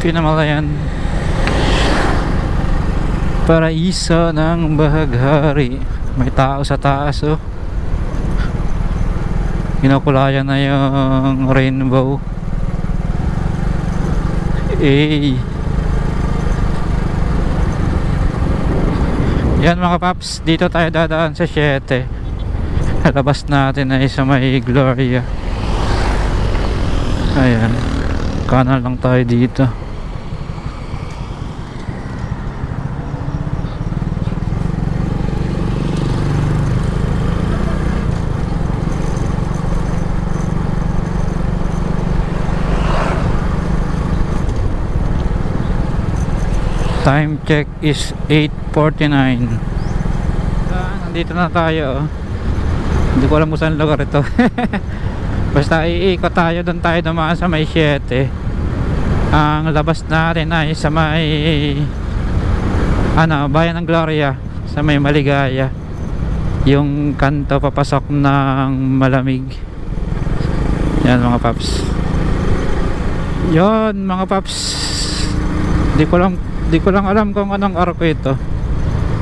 Pinamalayan, paraiso ng Bahaghari. May tao sa taas, oh. Kinukulayan na yung rainbow. Yan mga paps, dito tayo dadaan sa 7. Labas natin ay sa may Gloria. Ayan, kanan lang tayo dito. Time check is 8:49. Nandito na tayo, oh. Hindi ko alam kung saan lugar ito. Basta iikot tayo, doon tayo dumaan sa may 7. Ang labas natin ay sa may Bayan ng Gloria, sa may Maligaya. Yung kanto papasok ng Malamig. Yan mga paps. Yon mga paps. Di ko lang alam kung anong arko ito.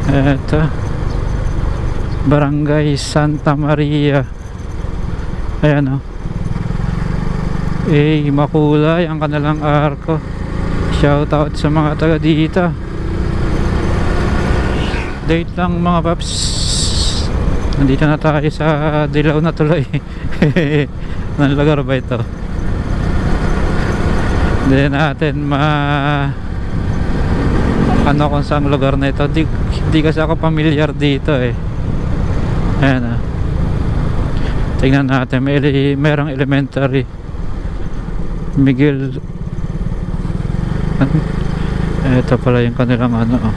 Ito, Barangay Santa Maria. Ayan, oh. Makulay ang kanilang arko. Shout out sa mga taga dito. Date lang mga paps. Nandito na tayo sa Dilaw na tuloy. Anong lugar ba ito? Hindi natin kung saan lugar na ito. Hindi kasi ako familiar dito, eh. Ayan, ah. Tingnan natin, merong elementary. Miguel. Ito pala yung kanilang oh.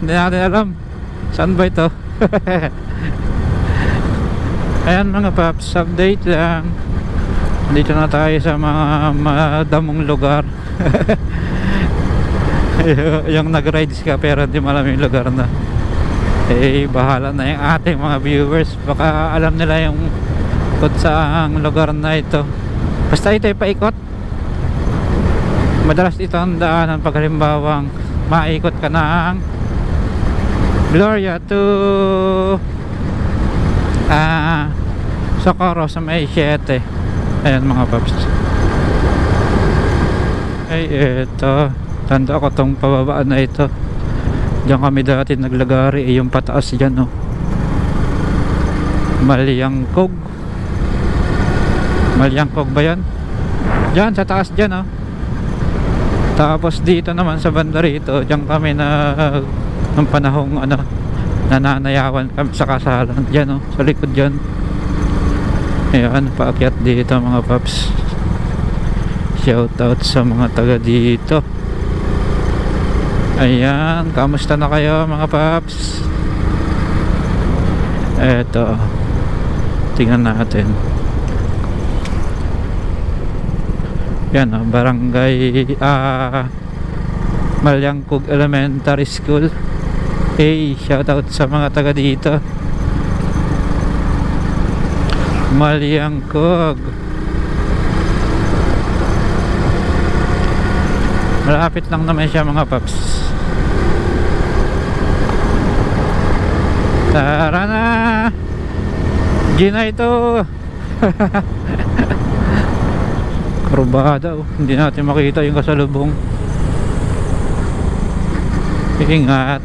Hindi natin alam saan ba ito. Ayan mga paps, update lang. Dito na tayo sa mga madamong lugar. Yung nag-rides ka pero hindi malam yung lugar na. Bahala na yung ating mga viewers. Baka alam nila yung kung saang lugar na ito. Basta ito ay paikot. Madalas ito ang daanan pag halimbawang maikot ka ng Gloria to Socorro sa may 7. Ayan mga paps. Ito, tanda ko tong pababaan na ito. Diyan kami dati naglagari, yung pataas dyan, oh. Malyangkog ba yan? Diyan sa taas dyan, oh. Tapos dito naman sa banda rito, diyan kami ng panahong nananayawan kami sa kasalan dyan, oh, sa likod dyan. Ayan, paakyat dito mga paps. Shout out sa mga taga dito. Ayan, kamusta na kayo mga paps? Eto, tingnan natin. Yan, oh, Barangay Malyangkog Elementary School. Shout out sa mga taga dito. Malyangkog. Malapit lang naman siya mga paps. Tara na, Gina ito. Kurbada, oh. Hindi natin makita yung kasalubong. Ingat.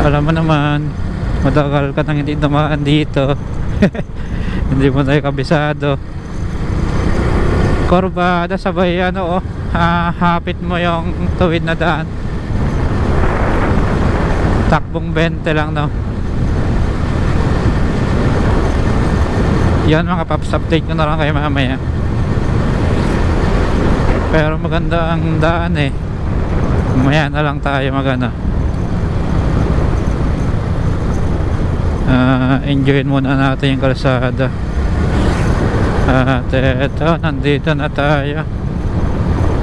Alam mo naman, matagal ka nang hindi dumaan dito. Hindi mo tayo kabisado. Kurbada, sabay oh, hapit mo yung tuwid na daan. Takbong 20 lang, no. Yan mga paps, update ko na lang kayo mamaya. Pero maganda ang daan, eh. Mamaya na lang tayo enjoyin muna natin yung kalsada. At eto, nandito na tayo.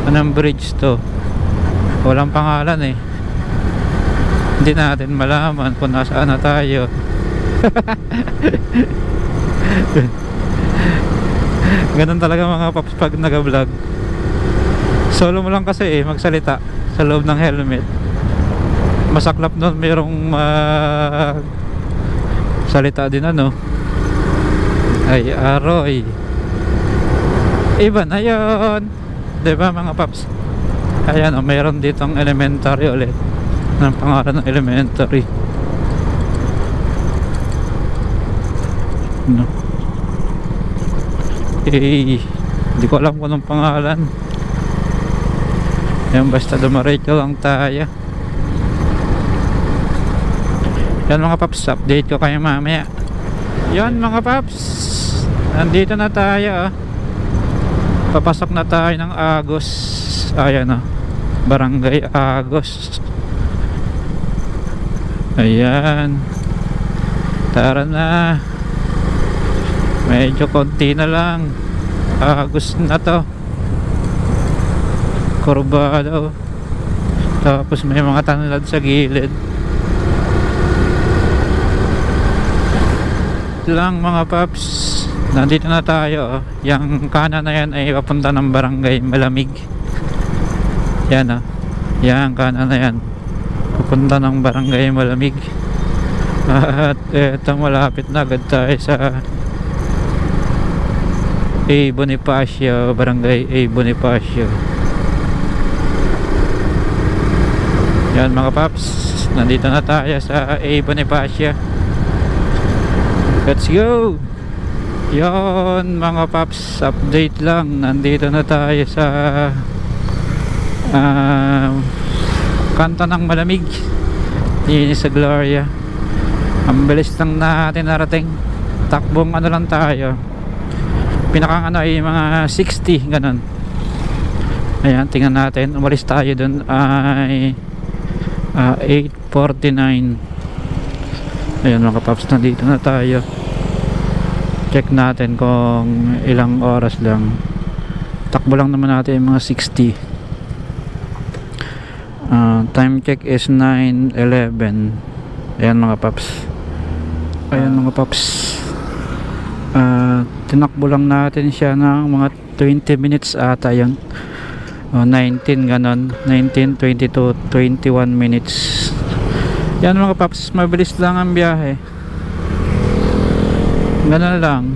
Anong bridge to? Walang pangalan, eh. Hindi natin malaman kung nasaan na tayo. Ganun talaga mga paps pag nag-vlog. Solo mo lang kasi magsalita sa loob ng helmet. Masaklap nun mayroong salita din ay aroy. Iba na yun, diba mga paps? Ayan mayroon ditong elementary ulit. Ang pangalan ng elementary hindi ko alam kung anong pangalan. Yan, basta dumaretso lang tayo. Yan mga paps, update ko kayo mamaya. Yan mga paps, nandito na tayo. Papasok na tayo ng Agos. Ayan Barangay Agos. Ayan, tara na. Medyo konti na lang. Agos na to, kurbado. Tapos may mga tanlad sa gilid lang mga paps. Nandito na tayo. Yang kanan na yan ay papunta ng Barangay Malamig. Yan yan kanan na yan papunta ng Barangay Malamig. At eto, malapit na agad tayo sa A. Bonifacio, Barangay A. Bonifacio. Yan mga paps, nandito na tayo sa A. Bonifacio. Let's go. Yan mga paps, update lang. Nandito na tayo sa kanto ng Malamig. Yun sa Gloria. Ang bilis lang natin narating. Takbong lang tayo. Pinakang ay mga 60 ganun. Ayan, tingnan natin. Umalis tayo dun ay 8:49. Ayan mga paps, nandito na tayo. Check natin kung ilang oras lang. Takbo lang naman natin mga 60. Time check is 9:11. Ayan mga paps. Ayan mga paps, tinakbo lang natin siya ng mga 20 minutes ata yun. 19 ganon, 19, 22, 21 minutes. Yan mga paps, mabilis lang ang biyahe. Ganon lang,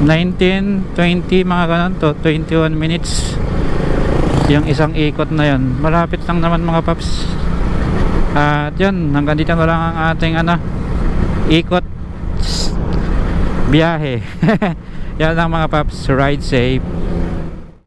19, 20 mga ganon to 21 minutes yung isang ikot na yan. Malapit lang naman mga paps. At yun, hanggang dito na lang ang ating ikot biyahe. Yan lang mga paps, ride safe.